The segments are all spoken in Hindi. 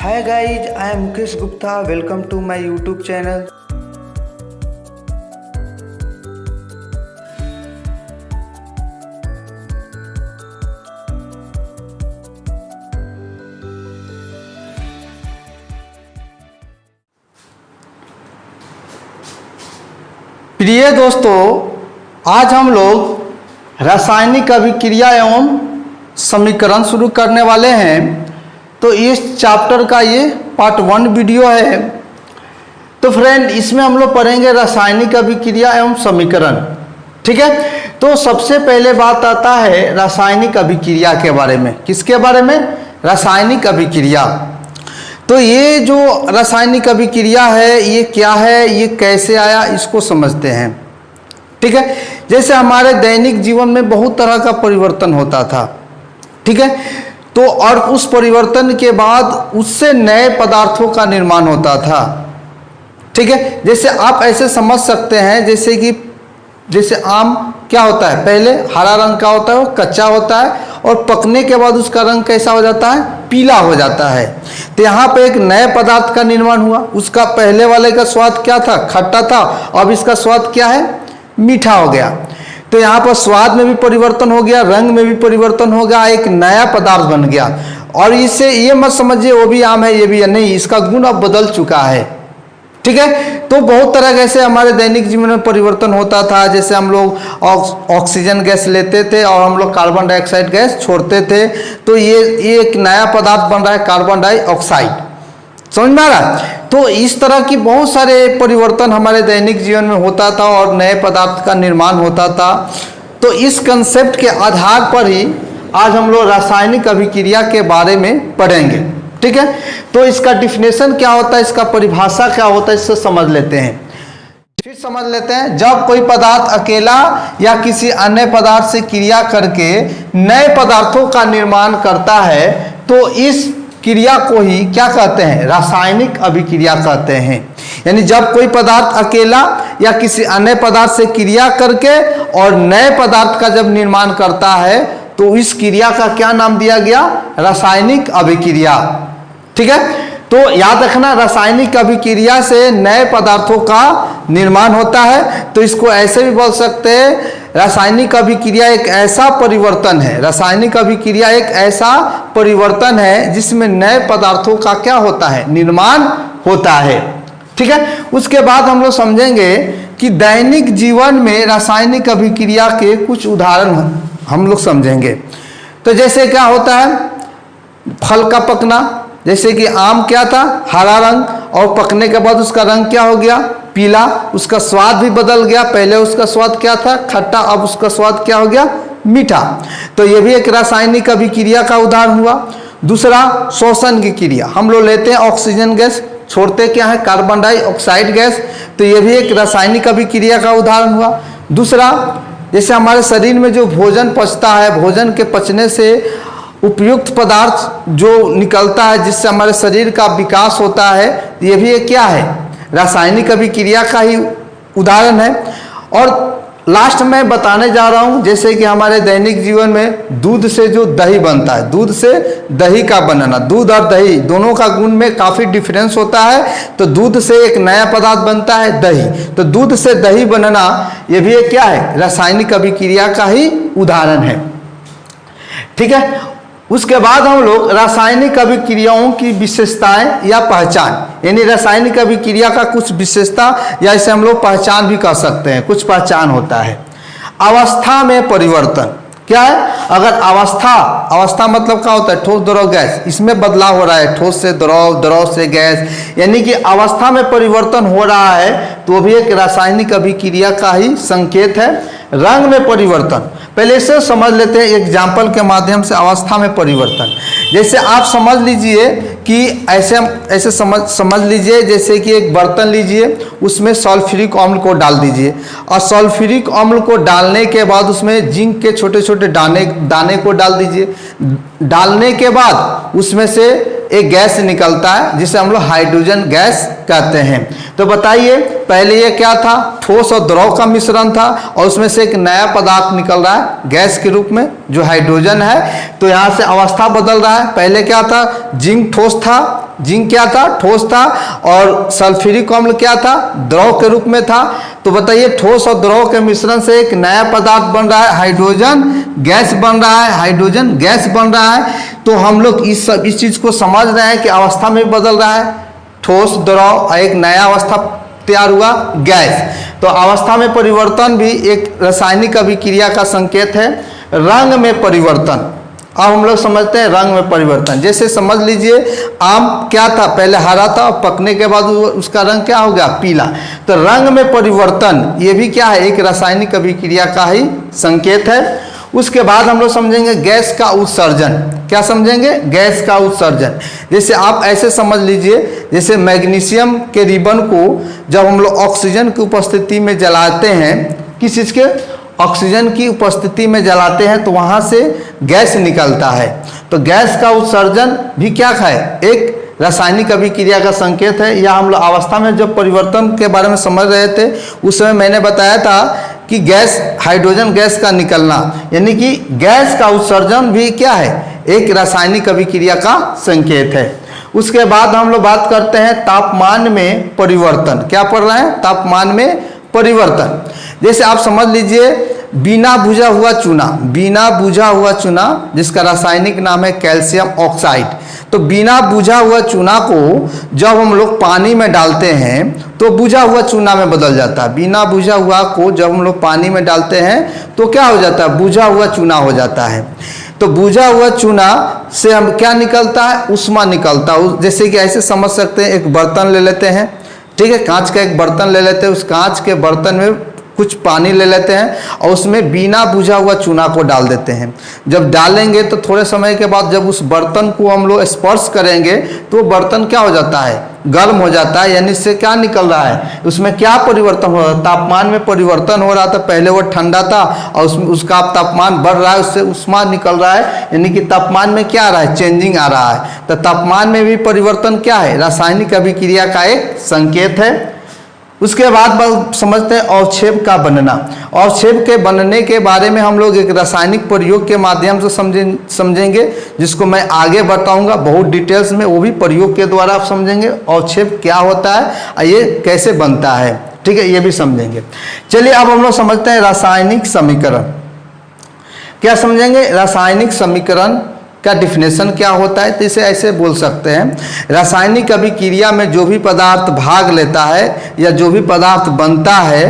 Hi guys, I am Mukesh Gupta. Welcome to my YouTube channel. प्रिय दोस्तों, आज हम लोग रासायनिक अभिक्रिया एवं समीकरण शुरू करने वाले हैं। तो इस चैप्टर का ये पार्ट 1 वीडियो है। तो फ्रेंड, इसमें हम लोग पढ़ेंगे रासायनिक अभिक्रिया एवं समीकरण। ठीक है, तो सबसे पहले बात आता है रासायनिक अभिक्रिया के बारे में। किसके बारे में? रासायनिक अभिक्रिया। तो ये जो रासायनिक अभिक्रिया है, ये क्या है, ये कैसे आया, इसको समझते हैं। ठीक है, जैसे हमारे दैनिक जीवन में बहुत तरह का परिवर्तन होता था। ठीक है, तो और उस परिवर्तन के बाद उससे नए पदार्थों का निर्माण होता था। ठीक है, जैसे आप ऐसे समझ सकते हैं, जैसे आम क्या होता है, पहले हरा रंग का होता है, वो कच्चा होता है, और पकने के बाद उसका रंग कैसा हो जाता है? पीला हो जाता है। तो यहाँ पे एक नए पदार्थ का निर्माण हुआ। उसका पहले वाले का स्वाद क्या था? खट्टा था। अब इसका स्वाद क्या है? मीठा हो गया। तो यहाँ पर स्वाद में भी परिवर्तन हो गया, रंग में भी परिवर्तन हो गया, एक नया पदार्थ बन गया। और इससे ये मत समझिए वो भी आम है ये भी नहीं, इसका गुण अब बदल चुका है। ठीक है, तो बहुत तरह कैसे हमारे दैनिक जीवन में परिवर्तन होता था। जैसे हम लोग ऑक्सीजन गैस लेते थे और हम लोग कार्बन डाइऑक्साइड गैस छोड़ते थे। तो ये एक नया पदार्थ बन रहा है, कार्बन डाइऑक्साइड। समझ में आ रहा? तो इस तरह की बहुत सारे परिवर्तन हमारे दैनिक जीवन में होता था और नए पदार्थ का निर्माण होता था। तो इस कंसेप्ट के आधार पर ही आज हम लोग रासायनिक अभिक्रिया के बारे में पढ़ेंगे। ठीक है, तो इसका डिफिनेशन क्या होता है, इसका परिभाषा क्या होता है, इससे समझ लेते हैं। फिर समझ लेते हैं, जब कोई पदार्थ अकेला या किसी अन्य पदार्थ से क्रिया करके नए पदार्थों का निर्माण करता है, तो इस क्रिया को ही क्या कहते हैं? रासायनिक अभिक्रिया कहते हैं। यानी जब कोई पदार्थ अकेला या किसी अन्य पदार्थ से क्रिया करके और नए पदार्थ का जब निर्माण करता है, तो इस क्रिया का क्या नाम दिया गया? रासायनिक अभिक्रिया। ठीक है, तो याद रखना, रासायनिक अभिक्रिया से नए पदार्थों का निर्माण होता है। तो इसको ऐसे भी बोल सकते हैं, रासायनिक अभिक्रिया एक ऐसा परिवर्तन है, रासायनिक अभिक्रिया एक ऐसा परिवर्तन है जिसमें नए पदार्थों का क्या होता है? निर्माण होता है। ठीक है, उसके बाद हम लोग समझेंगे कि दैनिक जीवन में रासायनिक अभिक्रिया के कुछ उदाहरण हम लोग समझेंगे। तो जैसे क्या होता है? फल का पकना। जैसे कि आम क्या था? हरा रंग, और पकने के बाद उसका रंग क्या हो गया? पीला। उसका स्वाद भी बदल गया, पहले उसका स्वाद क्या था? खट्टा, अब उसका स्वाद क्या हो गया? मीठा। तो ये भी एक रासायनिक अभिक्रिया का उदाहरण हुआ। दूसरा, श्वसन की क्रिया। हम लोग लेते हैं ऑक्सीजन गैस, छोड़ते क्या है? Carbon dioxide gas. तो ये भी एक रासायनिक अभिक्रिया का उदाहरण हुआ। दूसरा, जैसे हमारे शरीर में जो भोजन पचता है, भोजन के पचने से उपयुक्त पदार्थ जो निकलता है, जिससे हमारे शरीर का विकास होता है, ये भी एक क्या है? रासायनिक अभिक्रिया का ही उदाहरण है। और लास्ट में बताने जा रहा हूँ, जैसे कि हमारे दैनिक जीवन में दूध से जो दही बनता है, दूध से दही का बनाना, दूध और दही दोनों का गुण में काफ़ी डिफरेंस होता है। तो दूध से एक नया पदार्थ बनता है, दही। तो दूध से दही बनना, ये भी एक क्या है? रासायनिक अभिक्रिया का ही उदाहरण है। ठीक है, उसके बाद हम लोग रासायनिक अभिक्रियाओं की विशेषताएं या पहचान, यानी रासायनिक अभिक्रिया का कुछ विशेषता या इसे हम लोग पहचान भी कह सकते हैं, कुछ पहचान होता है। अवस्था में परिवर्तन क्या है? अगर अवस्था मतलब क्या होता है? ठोस, द्रव, गैस। इसमें बदलाव हो रहा है, ठोस से द्रव, द्रव से गैस, यानी कि अवस्था में परिवर्तन हो रहा है, तो भी एक रासायनिक अभिक्रिया का ही संकेत है। रंग में परिवर्तन, पहले इसे समझ लेते हैं एग्जाम्पल के माध्यम से। अवस्था में परिवर्तन, जैसे आप समझ लीजिए कि ऐसे समझ लीजिए, जैसे कि एक बर्तन लीजिए, उसमें सल्फ्यूरिक अम्ल को डाल दीजिए, और सल्फ्यूरिक अम्ल को डालने के बाद उसमें जिंक के छोटे छोटे दाने को डाल दीजिए। डालने के बाद उसमें से एक गैस निकलता है जिसे हम लोग हाइड्रोजन गैस कहते हैं। तो बताइए, पहले ये क्या था? ठोस और द्रव का मिश्रण था, और उसमें से एक नया पदार्थ निकल रहा है गैस के रूप में, जो हाइड्रोजन है। तो यहाँ से अवस्था बदल रहा है। पहले क्या था? जिंक ठोस था, जिंक क्या था, ठोस था, और सल्फ्यूरिक अम्ल क्या था, द्रव के रूप में था। तो बताइए ठोस और द्रव के मिश्रण से एक नया पदार्थ बन रहा है, हाइड्रोजन गैस बन रहा है, हाइड्रोजन गैस बन रहा है। तो हम लोग इस चीज को समझ रहे हैं कि अवस्था में बदल रहा है, ठोस द्रव, एक नया अवस्था तैयार हुआ, गैस। तो अवस्था में परिवर्तन भी एक रासायनिक अभिक्रिया का संकेत है। रंग में परिवर्तन, अब हम लोग समझते हैं रंग में परिवर्तन। जैसे समझ लीजिए आम क्या था, पहले हरा था, पकने के बाद उसका रंग क्या हो गया, पीला। तो रंग में परिवर्तन ये भी क्या है, एक रासायनिक अभिक्रिया का ही संकेत है। उसके बाद हम लोग समझेंगे गैस का उत्सर्जन। क्या समझेंगे, गैस का उत्सर्जन। जैसे आप ऐसे समझ लीजिए, जैसे मैग्नीशियम के रिबन को जब हम लोग ऑक्सीजन की उपस्थिति में जलाते हैं, किस चीज़ के, ऑक्सीजन की उपस्थिति में जलाते हैं, तो वहाँ से गैस निकलता है। तो गैस का उत्सर्जन भी क्या है, एक रासायनिक अभिक्रिया का संकेत है। या हम लोग अवस्था में जब परिवर्तन के बारे में समझ रहे थे, उस समय मैंने बताया था कि गैस, हाइड्रोजन गैस का निकलना, यानी कि गैस का उत्सर्जन भी क्या है, एक रासायनिक अभिक्रिया का संकेत है। उसके बाद हम लोग बात करते हैं तापमान में परिवर्तन। क्या पढ़ रहे हैं, तापमान में परिवर्तन। जैसे आप समझ लीजिए बिना बुझा हुआ चूना, बिना बुझा हुआ चूना जिसका रासायनिक नाम है कैल्शियम ऑक्साइड। तो बिना बुझा हुआ चूना को जब हम लोग पानी में डालते हैं तो बुझा हुआ चूना में बदल जाता है। बिना बुझा हुआ को जब हम लोग पानी में डालते हैं तो क्या हो जाता है, बुझा हुआ चूना हो जाता है। तो बुझा हुआ चूना से हम क्या निकलता है, उष्मा निकलता है। जैसे कि ऐसे समझ सकते हैं, एक बर्तन ले लेते हैं, ठीक है, कांच का एक बर्तन ले लेते हैं, उस कांच के बर्तन में कुछ पानी ले लेते हैं और उसमें बिना बुझा हुआ चूना को डाल देते हैं। जब डालेंगे तो थोड़े समय के बाद जब उस बर्तन को हम लोग स्पर्श करेंगे तो बर्तन क्या हो जाता है, गर्म हो जाता है। यानी इससे क्या निकल रहा है, उसमें क्या परिवर्तन हो रहा है, तापमान में परिवर्तन हो रहा था। पहले वो ठंडा था और उसका तापमान बढ़ रहा है, उससे उष्मा निकल रहा है, यानी कि तापमान में क्या आ रहा है, चेंजिंग आ रहा है। तो तापमान में भी परिवर्तन क्या है, रासायनिक अभिक्रिया का एक संकेत है। उसके बाद समझते हैं अवक्षेप का बनना। अवक्षेप के बनने के बारे में हम लोग एक रासायनिक प्रयोग के माध्यम से समझेंगे, जिसको मैं आगे बताऊंगा बहुत डिटेल्स में, वो भी प्रयोग के द्वारा आप समझेंगे अवक्षेप क्या होता है और ये कैसे बनता है, ठीक है, ये भी समझेंगे। चलिए अब हम लोग समझते हैं रासायनिक समीकरण। क्या समझेंगे, रासायनिक समीकरण का डिफिनेशन क्या होता है। तो इसे ऐसे बोल सकते हैं, रासायनिक अभिक्रिया में जो भी पदार्थ भाग लेता है या जो भी पदार्थ बनता है,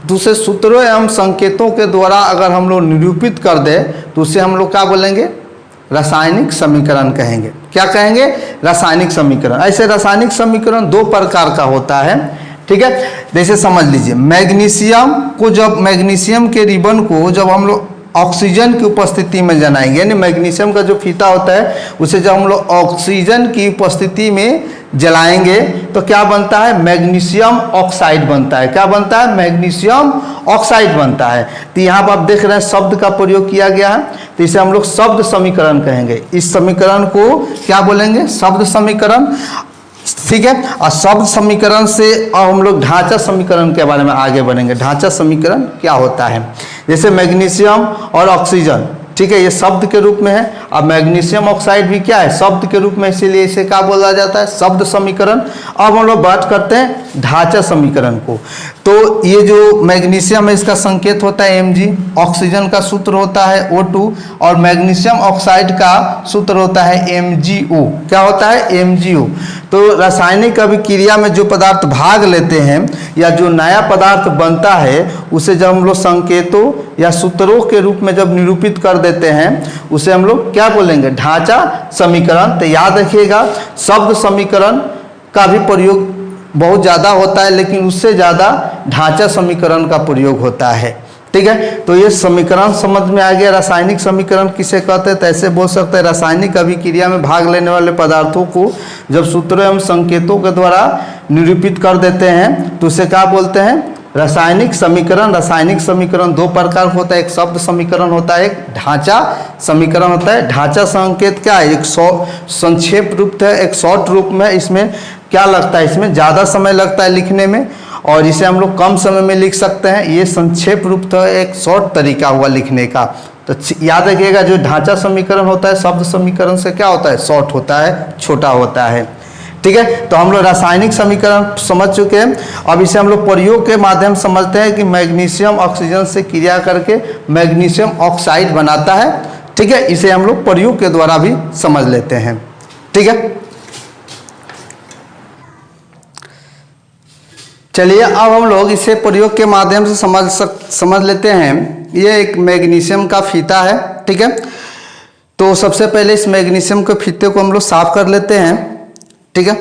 तो उसे सूत्रों एवं संकेतों के द्वारा अगर हम लोग निरूपित कर दे तो उसे हम लोग क्या बोलेंगे, रासायनिक समीकरण कहेंगे। क्या कहेंगे, रासायनिक समीकरण। ऐसे रासायनिक समीकरण दो प्रकार का होता है, ठीक है। जैसे समझ लीजिए मैग्नीशियम को, जब मैग्नीशियम के रिबन को जब हम लोग ऑक्सीजन की उपस्थिति में जलाएंगे, यानी मैग्नीशियम का जो फीता होता है उसे जब हम लोग ऑक्सीजन की उपस्थिति में जलाएंगे तो क्या बनता है, मैग्नीशियम ऑक्साइड बनता है। क्या बनता है, मैग्नीशियम ऑक्साइड बनता है। तो यहाँ पर आप देख रहे हैं शब्द का प्रयोग किया गया है, तो इसे हम लोग शब्द समीकरण कहेंगे। इस समीकरण को क्या बोलेंगे, शब्द समीकरण, ठीक है। और शब्द समीकरण से अब हम लोग ढांचा समीकरण के बारे में आगे बढ़ेंगे। ढांचा समीकरण क्या होता है, जैसे मैग्नीशियम और ऑक्सीजन, ठीक है, ये शब्द के रूप में है। अब मैग्नीशियम ऑक्साइड भी क्या है, शब्द के रूप में, इसीलिए इसे क्या बोला जाता है, शब्द समीकरण। अब हम लोग बात करते हैं ढांचा समीकरण को। तो ये जो मैग्नीशियम है इसका संकेत होता है Mg, ऑक्सीजन का सूत्र होता है O2 और मैग्नीशियम ऑक्साइड का सूत्र होता है MgO। क्या होता है, MgO। तो रासायनिक अभिक्रिया में जो पदार्थ भाग लेते हैं या जो नया पदार्थ बनता है उसे जब हम लोग संकेतों या सूत्रों के रूप में जब निरूपित कर देते हैं उसे हम लोग क्या बोलेंगे, ढांचा समीकरण। तो याद रखिएगा शब्द समीकरण का भी प्रयोग बहुत ज़्यादा होता है, लेकिन उससे ज़्यादा ढांचा समीकरण का प्रयोग होता है, ठीक है। तो ये समीकरण समझ में आ गया। रासायनिक समीकरण किसे कहते हैं, तो ऐसे बोल सकते हैं, रासायनिक अभिक्रिया में भाग लेने वाले पदार्थों को जब सूत्रों एवं संकेतों के द्वारा निरूपित कर देते हैं तो उसे क्या बोलते हैं, रासायनिक समीकरण। रासायनिक समीकरण दो प्रकार होता है, एक शब्द समीकरण होता है, एक ढांचा समीकरण होता है। ढांचा संकेत क्या है, एक संक्षेप रूप है, एक शॉर्ट रूप में। इसमें क्या लगता है, इसमें ज़्यादा समय लगता है लिखने में और इसे हम लोग कम समय में लिख सकते हैं। ये संक्षेप रूप था, एक शॉर्ट तरीका हुआ लिखने का। तो याद रखिएगा जो ढांचा समीकरण होता है शब्द समीकरण से क्या होता है, शॉर्ट होता है, छोटा होता है, ठीक है। तो हम लोग रासायनिक समीकरण समझ चुके हैं। अब इसे हम लोग प्रयोग के माध्यम से समझते हैं कि मैग्नीशियम ऑक्सीजन से क्रिया करके मैग्नीशियम ऑक्साइड बनाता है, ठीक है। इसे हम लोग प्रयोग के द्वारा भी समझ लेते हैं, ठीक है। चलिए अब हम लोग इसे प्रयोग के माध्यम से समझ लेते हैं। ये एक मैग्नीशियम का फीता है, ठीक है। तो सबसे पहले इस मैग्नीशियम के फीते को हम लोग साफ कर लेते हैं, ठीक है।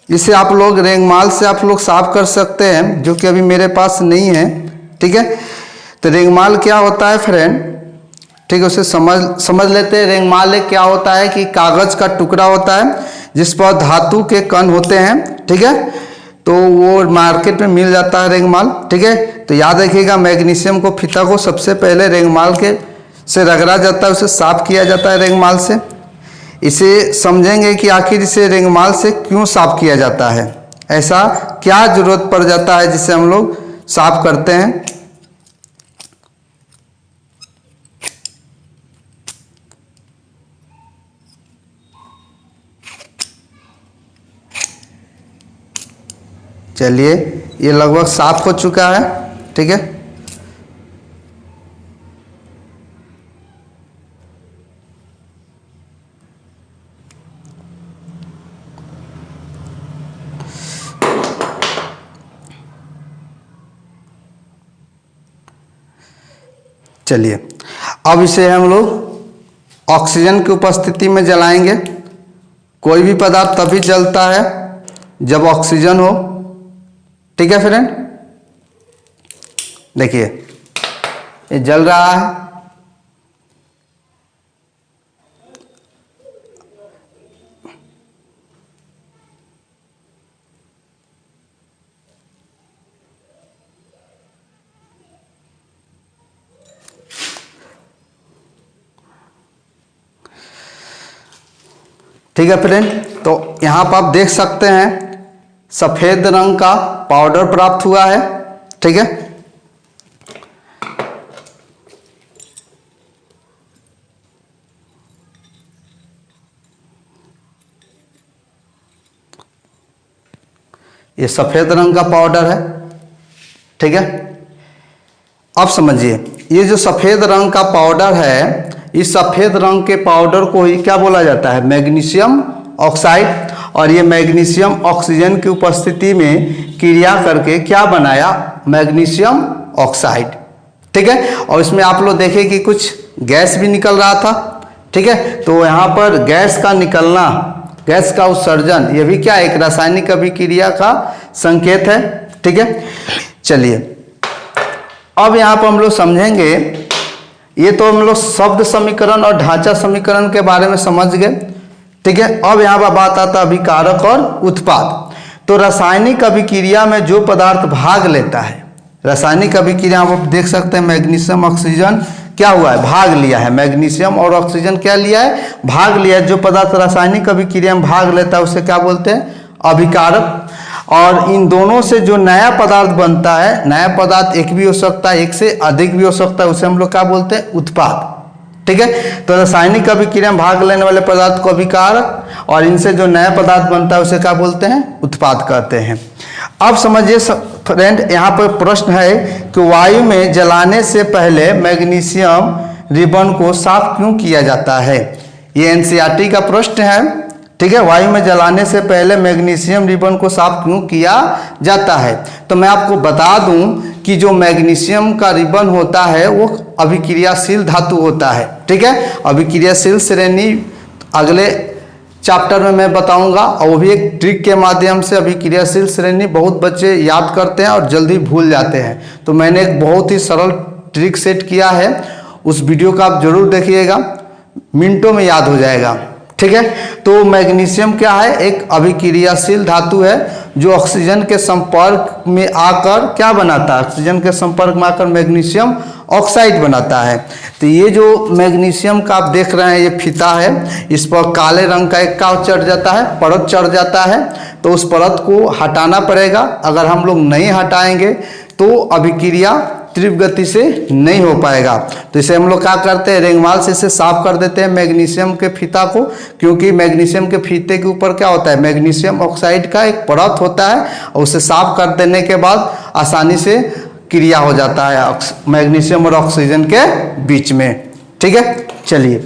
इसे आप लोग रेंगमाल से आप लोग साफ कर सकते हैं, जो कि अभी मेरे पास नहीं है, ठीक है। तो रेंगमाल क्या होता है फ्रेंड, ठीक है, उसे समझ लेते हैं। रेंगमाल एक क्या होता है कि कागज का टुकड़ा होता है जिस पर धातु के कण होते हैं, ठीक है। तो वो मार्केट में मिल जाता है रेंगमाल, ठीक है। तो याद रखिएगा मैग्नीशियम को फीता को सबसे पहले रेंगमाल के से रगड़ा जाता है, उसे साफ किया जाता है रेंगमाल से। इसे समझेंगे कि आखिर इसे रेंगमाल से क्यों साफ किया जाता है, ऐसा क्या जरूरत पड़ जाता है जिसे हम लोग साफ करते हैं। चलिए ये लगभग साफ हो चुका है, ठीक है। चलिए अब इसे हम लोग ऑक्सीजन की उपस्थिति में जलाएंगे। कोई भी पदार्थ तभी जलता है जब ऑक्सीजन हो, ठीक है फ्रेंड। देखिए ये जल रहा है, ठीक है फ्रेंड। तो यहाँ पर आप देख सकते हैं सफेद रंग का पाउडर प्राप्त हुआ है, ठीक है। ये सफेद रंग का पाउडर है, ठीक है। अब समझिए ये जो सफेद रंग का पाउडर है, इस सफेद रंग के पाउडर को ही क्या बोला जाता है, मैग्नीशियम ऑक्साइड। और ये मैग्नीशियम ऑक्सीजन की उपस्थिति में क्रिया करके क्या बनाया, मैग्नीशियम ऑक्साइड, ठीक है। और इसमें आप लोग देखें कि कुछ गैस भी निकल रहा था, ठीक है। तो यहाँ पर गैस का निकलना, गैस का उत्सर्जन, ये भी क्या एक रासायनिक अभिक्रिया का संकेत है, ठीक है। चलिए अब यहाँ पर हम लोग समझेंगे, ये तो हम लोग शब्द समीकरण और ढांचा समीकरण के बारे में समझ गए, ठीक है। अब यहाँ पर बात आता है अभिकारक और उत्पाद। तो रासायनिक अभिक्रिया में जो पदार्थ भाग लेता है, रासायनिक अभिक्रिया आप देख सकते हैं मैग्नीशियम ऑक्सीजन क्या हुआ है, भाग लिया है। मैग्नीशियम और ऑक्सीजन क्या लिया है, भाग लिया है। जो पदार्थ रासायनिक अभिक्रिया में भाग लेता है उसे क्या बोलते हैं, अभिकारक। और इन दोनों से जो नया पदार्थ बनता है, नया पदार्थ एक भी हो सकता है, एक से अधिक भी हो सकता है, उसे हम लोग क्या बोलते हैं, उत्पाद, ठीक है। तो रासायनिक अभिक्रिया में भाग लेने वाले पदार्थ को अभिकारक, और इनसे जो नया पदार्थ बनता है उसे क्या बोलते हैं, उत्पाद कहते हैं। अब समझिए फ्रेंड, यहाँ पर प्रश्न है कि वायु में जलाने से पहले मैग्नीशियम रिबन को साफ क्यों किया जाता है। ये एनसीईआरटी का प्रश्न है, ठीक है। वायु में जलाने से पहले मैग्नीशियम रिबन को साफ क्यों किया जाता है। तो मैं आपको बता दूं कि जो मैग्नीशियम का रिबन होता है वो अभिक्रियाशील धातु होता है, ठीक है। अभिक्रियाशील श्रेणी अगले चैप्टर में मैं बताऊंगा, और वो भी एक ट्रिक के माध्यम से। अभिक्रियाशील श्रेणी बहुत बच्चे याद करते हैं और जल्दी भूल जाते हैं, तो मैंने एक बहुत ही सरल ट्रिक सेट किया है, उस वीडियो का आप जरूर देखिएगा, मिनटों में याद हो जाएगा, ठीक है। तो मैग्नीशियम क्या है, एक अभिक्रियाशील धातु है जो ऑक्सीजन के संपर्क में आकर क्या बनाता है, ऑक्सीजन के संपर्क में आकर मैग्नीशियम ऑक्साइड बनाता है। तो ये जो मैग्नीशियम का आप देख रहे हैं ये फीता है, इस पर काले रंग का एक क्या चढ़ जाता है, परत चढ़ जाता है। तो उस परत को हटाना पड़ेगा, अगर हम लोग नहीं हटाएंगे तो अभिक्रिया तीव्र गति से नहीं हो पाएगा। तो इसे हम लोग क्या करते हैं, रेंगमाल से इसे साफ कर देते हैं मैग्नीशियम के फीता को, क्योंकि मैग्नीशियम के फीते के ऊपर क्या होता है, मैग्नीशियम ऑक्साइड का एक परत होता है और उसे साफ कर देने के बाद आसानी से क्रिया हो जाता है मैग्नीशियम और ऑक्सीजन के बीच में। ठीक है, चलिए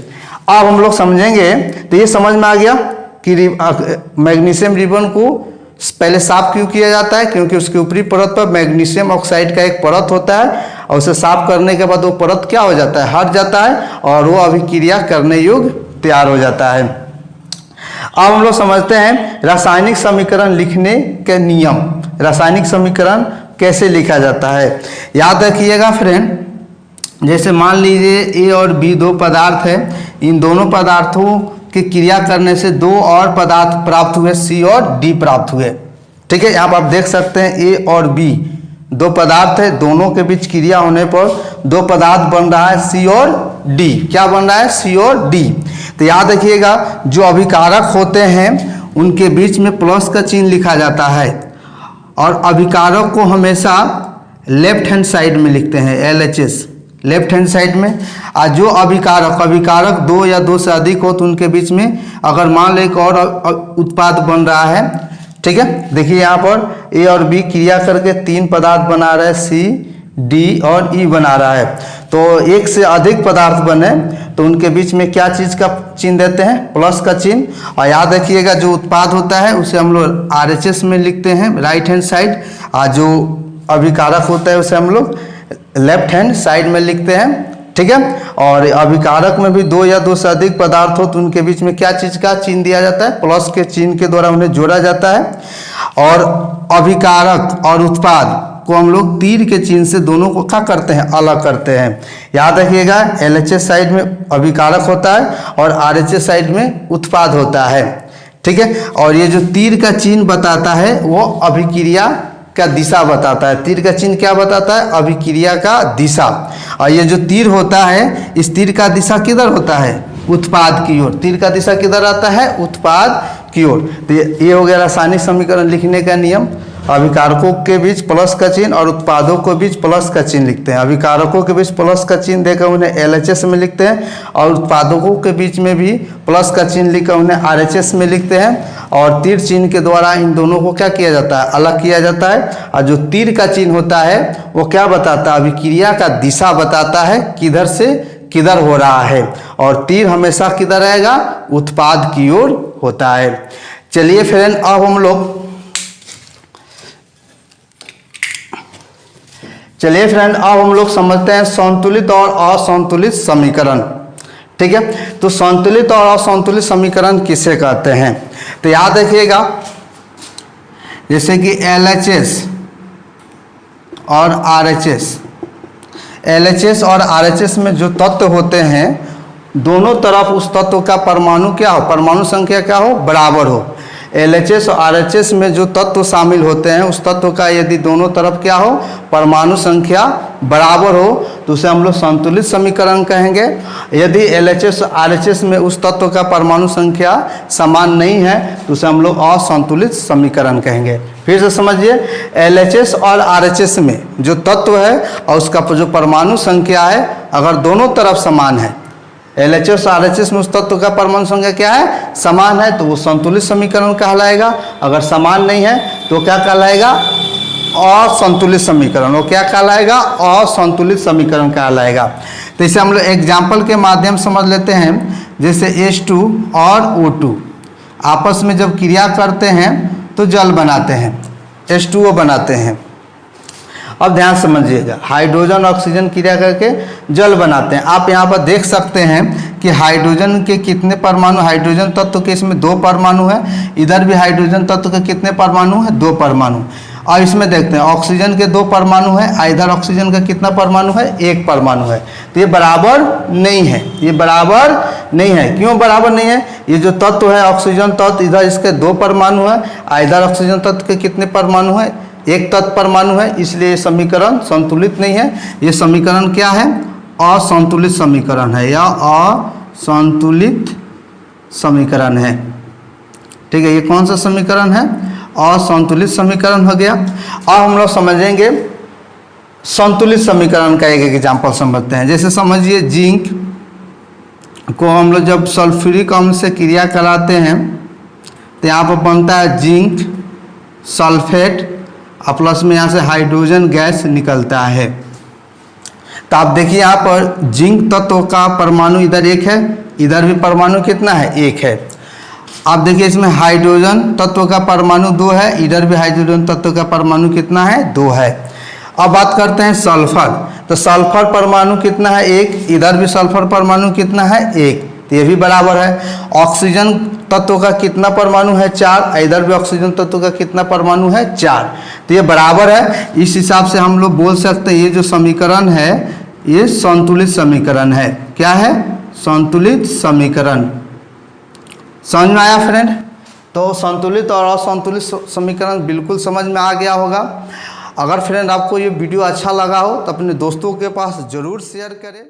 अब हम लोग समझेंगे। तो ये समझ में आ गया कि मैग्नीशियम रिबन को पहले साफ क्यों किया जाता है, क्योंकि उसके ऊपरी परत पर मैग्नीशियम ऑक्साइड का एक परत होता है और उसे साफ करने के बाद वो परत क्या हो जाता है, हट जाता है और वो अभिक्रिया करने योग्य तैयार हो जाता है। अब हम लोग समझते हैं रासायनिक समीकरण लिखने के नियम। रासायनिक समीकरण कैसे लिखा जाता है, याद रखिएगा फ्रेंड। जैसे मान लीजिए ए और बी दो पदार्थ है, इन दोनों पदार्थों की क्रिया करने से दो और पदार्थ प्राप्त हुए, सी और डी प्राप्त हुए। ठीक है, यहाँ पर आप देख सकते हैं ए और बी दो पदार्थ है, दोनों के बीच क्रिया होने पर दो पदार्थ बन रहा है सी और डी। क्या बन रहा है, सी और डी। तो याद रखिएगा जो अभिकारक होते हैं उनके बीच में प्लस का चिन्ह लिखा जाता है और अभिकारक को हमेशा लेफ्ट हैंड साइड में लिखते हैं, LHS लेफ्ट हैंड साइड में। और जो अभिकारक दो या दो से अधिक हो तो उनके बीच में अगर मान लें एक और उत्पाद बन रहा है, ठीक है, देखिए यहाँ पर ए और बी क्रिया करके तीन पदार्थ बना रहे हैं, सी डी और ई बना रहा है। तो एक से अधिक पदार्थ बने तो उनके बीच में क्या चीज़ का चिन्ह देते हैं, प्लस का चिन्ह। और याद रखिएगा जो उत्पाद होता है उसे हम लोग RHS में लिखते हैं राइट हैंड साइड, और जो अभिकारक होता है उसे हम लोग लेफ्ट हैंड साइड में लिखते हैं। ठीक है, और अभिकारक में भी दो या दो से अधिक पदार्थ हो तो उनके बीच में क्या चीज़ का चिन्ह दिया जाता है, प्लस के चिन्ह के द्वारा उन्हें जोड़ा जाता है। और अभिकारक और उत्पाद को हम लोग तीर के चिन्ह से दोनों को क्या करते हैं, अलग करते हैं। याद रखिएगा LHS साइड में अभिकारक होता है और RHS साइड में उत्पाद होता है। ठीक है, और ये जो तीर का चिन्ह बताता है वो अभिक्रिया का दिशा बताता है। तीर का चिन्ह क्या बताता है, अभिक्रिया का दिशा। और ये जो तीर होता है इस तीर का दिशा किधर होता है, उत्पाद की ओर। तीर का दिशा किधर आता है, उत्पाद की ओर। तो ये हो गया रासायनिक समीकरण लिखने का नियम। अभिकारकों के बीच प्लस का चिन्ह और उत्पादों के बीच प्लस का चिन्ह लिखते हैं। अभिकारकों के बीच प्लस का चिन्ह देकर उन्हें LHS में लिखते हैं और उत्पादकों के बीच में भी प्लस का चिन्ह लिखकर उन्हें RHS में लिखते हैं। और तीर चिन्ह के द्वारा इन दोनों को क्या किया जाता है, अलग किया जाता है। और जो तीर का चिन्ह होता है वो क्या बताता है, अभिक्रिया का दिशा बताता है, किधर से किधर हो रहा है। और तीर हमेशा किधर रहेगा, उत्पाद की ओर होता है। चलिए फ्रेंड अब हम लोग समझते हैं संतुलित और असंतुलित समीकरण। ठीक है, तो संतुलित और असंतुलित समीकरण किसे कहते हैं। तो याद रखिएगा जैसे कि LHS और RHS में जो तत्व होते हैं दोनों तरफ उस तत्व का परमाणु क्या हो, परमाणु संख्या क्या हो, बराबर हो। LHS और RHS में जो तत्व शामिल होते हैं उस तत्व का यदि दोनों तरफ क्या हो, परमाणु संख्या बराबर हो तो उसे हम लोग संतुलित समीकरण कहेंगे। यदि LHS और RHS में उस तत्व का परमाणु संख्या समान नहीं है तो उसे हम लोग असंतुलित समीकरण कहेंगे। फिर से समझिए, LHS और RHS में जो तत्व है और उसका जो परमाणु संख्या है अगर दोनों तरफ समान है, LHS और RHS में उस तत्व का परमाणु संख्या क्या है, समान है, तो वो संतुलित समीकरण कहलाएगा। अगर समान नहीं है तो क्या कहलाएगा, असंतुलित समीकरण। वो क्या कहलाएगा, असंतुलित समीकरण कहलाएगा। तो इसे हम लोग एग्जाम्पल के माध्यम समझ लेते हैं। जैसे H2 और O2 आपस में जब क्रिया करते हैं तो जल बनाते हैं, H2O बनाते हैं। अब ध्यान समझिएगा, हाइड्रोजन ऑक्सीजन क्रिया करके जल बनाते हैं। आप यहाँ पर देख सकते हैं कि हाइड्रोजन के कितने परमाणु, हाइड्रोजन तत्व के इसमें 2 परमाणु है, इधर भी हाइड्रोजन तत्व के कितने परमाणु है, 2 परमाणु। और इसमें देखते हैं ऑक्सीजन के 2 परमाणु है, इधर ऑक्सीजन का कितना परमाणु है, 1 परमाणु है। तो ये बराबर नहीं है, ये बराबर नहीं है। क्यों बराबर नहीं है, ये जो तत्व है ऑक्सीजन तत्व, इधर इसके 2 परमाणु है, इधर ऑक्सीजन तत्व के कितने परमाणु है, 1 तत्व परमाणु है, इसलिए ये समीकरण संतुलित नहीं है। ये समीकरण क्या है, असंतुलित समीकरण है या असंतुलित समीकरण है। ठीक है, ये कौन सा समीकरण है, असंतुलित समीकरण हो गया। अब हम लोग समझेंगे संतुलित समीकरण का एक एग्जाम्पल समझते हैं। जैसे समझिए जिंक को हम लोग जब सल्फ्यूरिक अम्ल से क्रिया कराते हैं तो यहाँ पर बनता है जिंक सल्फेट और प्लस में यहाँ से हाइड्रोजन गैस निकलता है। तो आप देखिए यहाँ पर जिंक तत्व का परमाणु इधर एक है, इधर भी परमाणु कितना है, एक है। आप देखिए इसमें हाइड्रोजन तत्व का परमाणु 2 है, इधर भी हाइड्रोजन तत्व का परमाणु कितना है, 2 है। अब बात करते हैं सल्फर। तो सल्फर परमाणु कितना है, 1, इधर भी सल्फर परमाणु कितना है, 1, तो ये भी बराबर है। ऑक्सीजन तत्व का कितना परमाणु है, 4, इधर भी ऑक्सीजन तत्व का कितना परमाणु है, 4, तो ये बराबर है। इस हिसाब से हम लोग बोल सकते हैं ये जो समीकरण है ये संतुलित समीकरण है। क्या है, संतुलित समीकरण। समझ में आया फ्रेंड? तो संतुलित और असंतुलित समीकरण बिल्कुल समझ में आ गया होगा। अगर फ्रेंड आपको ये वीडियो अच्छा लगा हो तो अपने दोस्तों के पास ज़रूर शेयर करें।